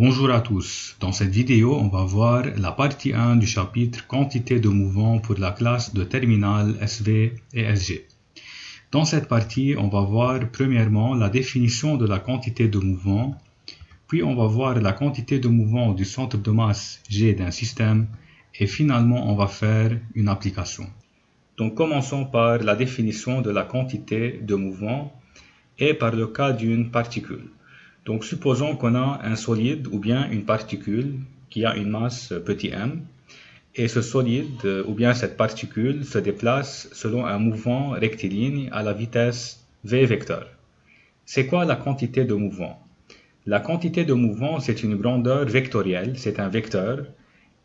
Bonjour à tous, dans cette vidéo on va voir la partie 1 du chapitre quantité de mouvement pour la classe de terminale SV et SG. Dans cette partie on va voir premièrement la définition de la quantité de mouvement, puis on va voir la quantité de mouvement du centre de masse G d'un système et finalement on va faire une application. Donc commençons par la définition de la quantité de mouvement et par le cas d'une particule. Donc supposons qu'on a un solide ou bien une particule qui a une masse petit m et ce solide ou bien cette particule se déplace selon un mouvement rectiligne à la vitesse v vecteur. C'est quoi la quantité de mouvement? La quantité de mouvement c'est une grandeur vectorielle, c'est un vecteur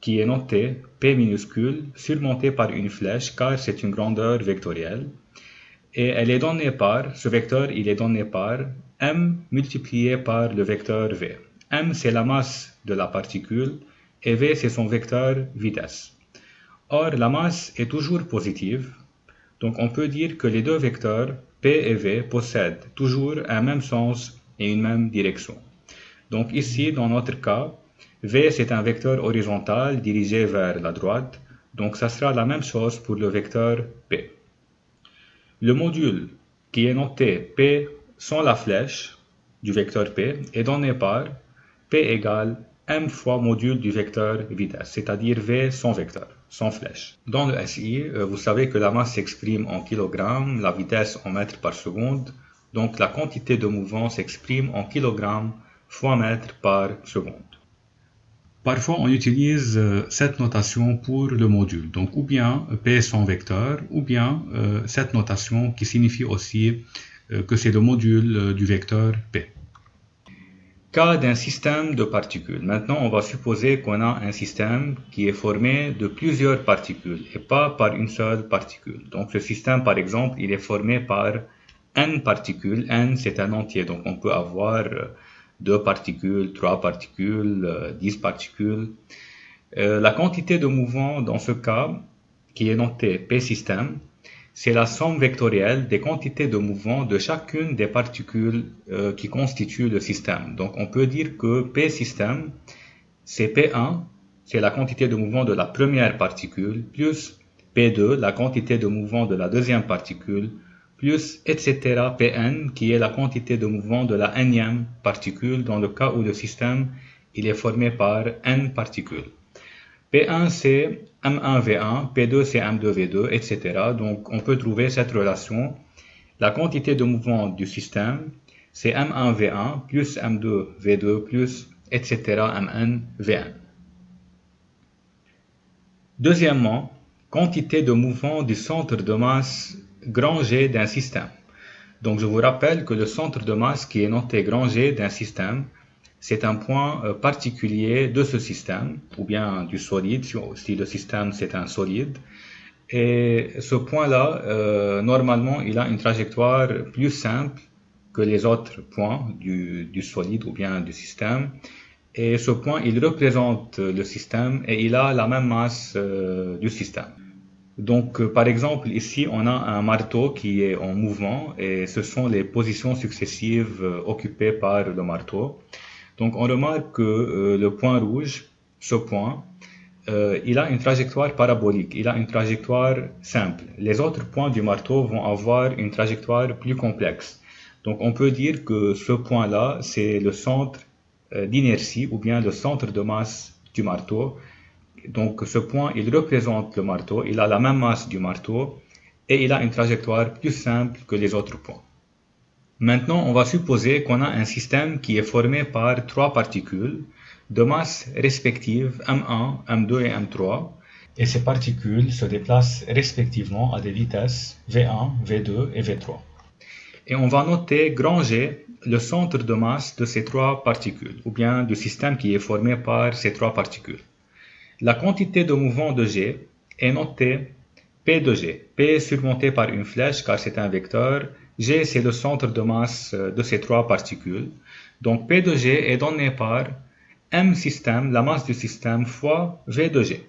qui est noté p minuscule surmonté par une flèche car c'est une grandeur vectorielle. Et elle est donnée par, ce vecteur il est donné par m multiplié par le vecteur v. M c'est la masse de la particule et v c'est son vecteur vitesse. Or la masse est toujours positive, donc on peut dire que les deux vecteurs p et v possèdent toujours un même sens et une même direction. Donc ici dans notre cas, v c'est un vecteur horizontal dirigé vers la droite, donc ça sera la même chose pour le vecteur p. Le module qui est noté P sans la flèche du vecteur P est donné par P égale m fois module du vecteur vitesse, c'est-à-dire V sans vecteur, sans flèche. Dans le SI, vous savez que la masse s'exprime en kilogrammes, la vitesse en mètres par seconde, donc la quantité de mouvement s'exprime en kilogrammes fois mètres par seconde. Parfois, on utilise cette notation pour le module, donc ou bien P sans vecteur, ou bien cette notation qui signifie aussi que c'est le module du vecteur P. Cas d'un système de particules. Maintenant, on va supposer qu'on a un système qui est formé de plusieurs particules et pas par une seule particule. Donc, le système, par exemple, il est formé par n particules. N, c'est un entier, donc on peut avoir 2 particules, 3 particules, 10 particules. La quantité de mouvement dans ce cas, qui est notée P système, c'est la somme vectorielle des quantités de mouvement de chacune des particules qui constituent le système. Donc on peut dire que P système, c'est P1, c'est la quantité de mouvement de la première particule, plus P2, la quantité de mouvement de la deuxième particule, plus etc. Pn qui est la quantité de mouvement de la nème particule dans le cas où le système il est formé par n particules. P1 c'est M1V1, P2 c'est M2V2, etc. Donc on peut trouver cette relation. La quantité de mouvement du système c'est M1V1 plus M2V2 plus etc. MnVn. Deuxièmement, quantité de mouvement du centre de masse grand G d'un système. Donc je vous rappelle que le centre de masse qui est noté grand G d'un système, c'est un point particulier de ce système, ou bien du solide, si le système c'est un solide. Et ce point-là, normalement, il a une trajectoire plus simple que les autres points du solide ou bien du système. Et ce point, il représente le système et il a la même masse du système. Donc, par exemple, ici, on a un marteau qui est en mouvement et ce sont les positions successives occupées par le marteau. Donc, on remarque que le point rouge, ce point, il a une trajectoire parabolique, il a une trajectoire simple. Les autres points du marteau vont avoir une trajectoire plus complexe. Donc, on peut dire que ce point-là, c'est le centre d'inertie ou bien le centre de masse du marteau. Donc ce point, il représente le marteau, il a la même masse du marteau et il a une trajectoire plus simple que les autres points. Maintenant, on va supposer qu'on a un système qui est formé par 3 particules de masse respective M1, M2 et M3 et ces particules se déplacent respectivement à des vitesses V1, V2 et V3. Et on va noter grand G, le centre de masse de ces 3 particules ou bien du système qui est formé par ces 3 particules. La quantité de mouvement de G est notée P de G. P est surmonté par une flèche car c'est un vecteur. G c'est le centre de masse de ces 3 particules. Donc P de G est donné par M système, la masse du système, fois V de G.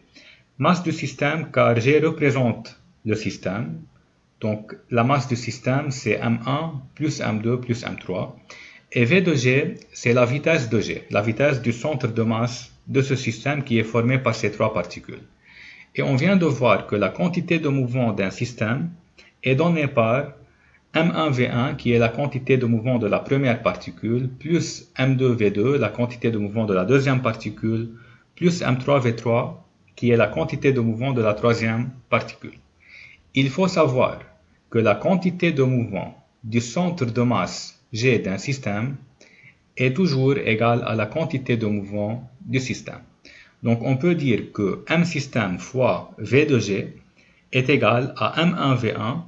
Masse du système car G représente le système. Donc la masse du système c'est M1 plus M2 plus M3. Et V de G, c'est la vitesse de G, la vitesse du centre de masse de ce système qui est formé par ces trois particules. Et on vient de voir que la quantité de mouvement d'un système est donnée par M1V1 qui est la quantité de mouvement de la première particule, plus M2V2, la quantité de mouvement de la deuxième particule, plus M3V3 qui est la quantité de mouvement de la troisième particule. Il faut savoir que la quantité de mouvement du centre de masse G d'un système est toujours égale à la quantité de mouvement du système. Donc on peut dire que M système fois V de G est égal à M1V1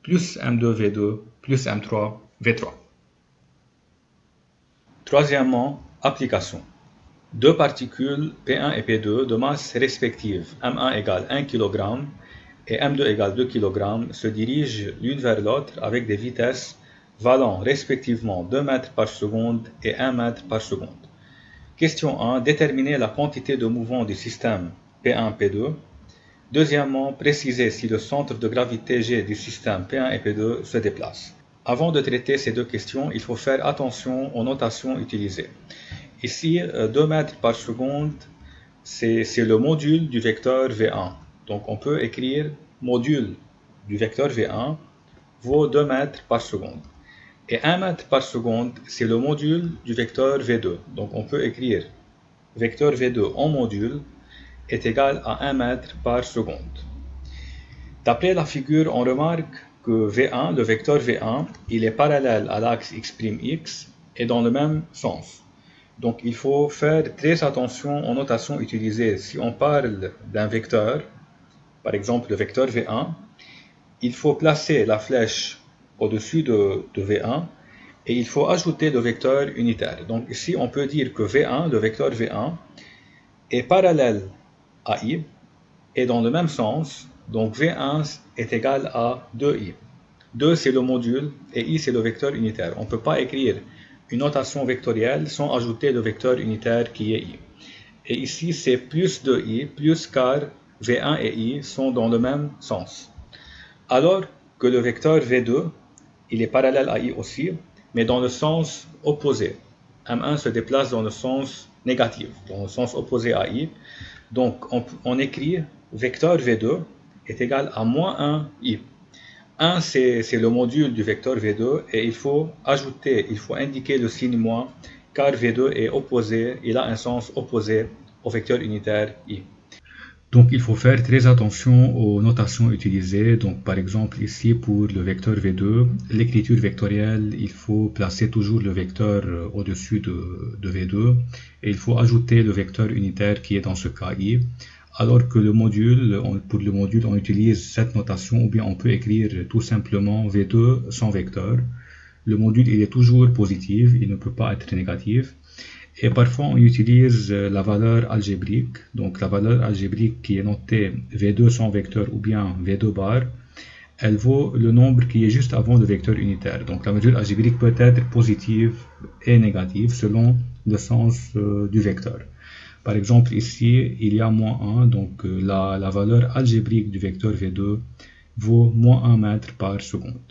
plus M2V2 plus M3V3. Troisièmement, application. Deux particules P1 et P2 de masse respective M1 égale 1 kg et M2 égale 2 kg se dirigent l'une vers l'autre avec des vitesses valant respectivement 2 mètres par seconde et 1 mètre par seconde. Question 1. Déterminer la quantité de mouvement du système P1 P2. Deuxièmement, préciser si le centre de gravité G du système P1 et P2 se déplace. Avant de traiter ces deux questions, il faut faire attention aux notations utilisées. Ici, 2 mètres par seconde, c'est le module du vecteur V1. Donc on peut écrire module du vecteur V1 vaut 2 mètres par seconde. Et 1 mètre par seconde, c'est le module du vecteur V2. Donc on peut écrire vecteur V2 en module est égal à 1 mètre par seconde. D'après la figure, on remarque que V1, le vecteur V1, il est parallèle à l'axe X' et dans le même sens. Donc il faut faire très attention aux notations utilisées. Si on parle d'un vecteur, par exemple le vecteur V1, il faut placer la flèche au-dessus de V1 et il faut ajouter le vecteur unitaire. Donc ici on peut dire que V1, le vecteur V1, est parallèle à I et dans le même sens, donc V1 est égal à 2I. 2 c'est le module et I c'est le vecteur unitaire. On ne peut pas écrire une notation vectorielle sans ajouter le vecteur unitaire qui est I. Et ici c'est plus 2I, plus car V1 et I sont dans le même sens. Alors que le vecteur V2, il est parallèle à I aussi, mais dans le sens opposé. M1 se déplace dans le sens négatif, dans le sens opposé à I. Donc on écrit vecteur V2 est égal à moins 1 I. 1 c'est le module du vecteur V2 et il faut indiquer le signe moins car V2 est opposé, il a un sens opposé au vecteur unitaire I. Donc il faut faire très attention aux notations utilisées. Donc par exemple ici pour le vecteur V2, l'écriture vectorielle, il faut placer toujours le vecteur au-dessus de V2 et il faut ajouter le vecteur unitaire qui est dans ce cas I. Alors que pour le module, on utilise cette notation ou bien on peut écrire tout simplement V2 sans vecteur. Le module il est toujours positif, il ne peut pas être négatif. Et parfois, on utilise la valeur algébrique. Donc, la valeur algébrique qui est notée V2 sans vecteur ou bien V2 bar, elle vaut le nombre qui est juste avant le vecteur unitaire. Donc, la mesure algébrique peut être positive et négative selon le sens du vecteur. Par exemple, ici, il y a moins 1. Donc, la valeur algébrique du vecteur V2 vaut moins 1 mètre par seconde.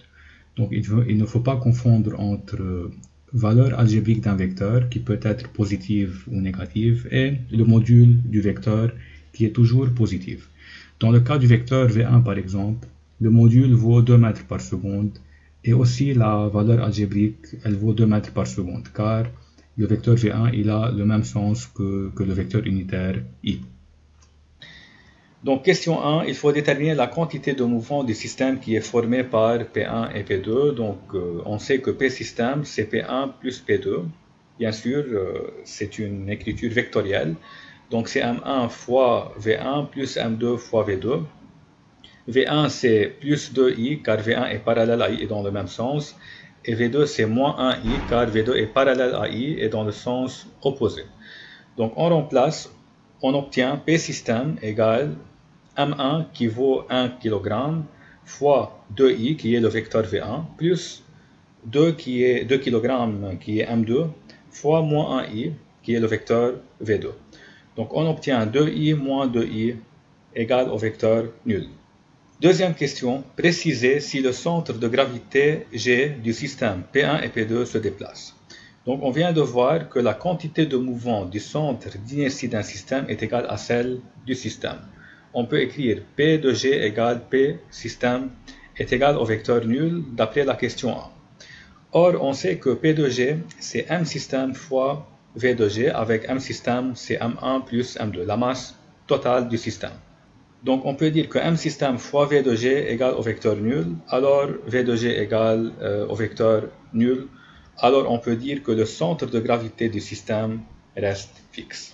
Donc, il ne faut pas confondre entre valeur algébrique d'un vecteur qui peut être positive ou négative et le module du vecteur qui est toujours positif. Dans le cas du vecteur V1 par exemple, le module vaut 2 mètres par seconde et aussi la valeur algébrique elle vaut 2 mètres par seconde car le vecteur V1 il a le même sens que le vecteur unitaire I. Donc question 1, il faut déterminer la quantité de mouvement du système qui est formé par P1 et P2. Donc on sait que P système c'est P1 plus P2. Bien sûr, c'est une écriture vectorielle. Donc c'est M1 fois V1 plus M2 fois V2. V1 c'est plus 2I car V1 est parallèle à I et dans le même sens. Et V2 c'est moins 1I car V2 est parallèle à I et dans le sens opposé. Donc on remplace, on obtient P système égale M1 qui vaut 1 kg fois 2I qui est le vecteur V1 plus 2 kg qui est M2 fois moins 1I qui est le vecteur V2. Donc on obtient 2I moins 2I égale au vecteur nul. Deuxième question, préciser si le centre de gravité G du système P1 et P2 se déplace. Donc on vient de voir que la quantité de mouvement du centre d'inertie d'un système est égale à celle du système. On peut écrire P de G égale P système est égal au vecteur nul d'après la question 1. Or, on sait que P de G, c'est M système fois V de G, avec M système, c'est M1 plus M2, la masse totale du système. Donc, on peut dire que M système fois V de G égale au vecteur nul, alors V de G égale au vecteur nul, alors on peut dire que le centre de gravité du système reste fixe.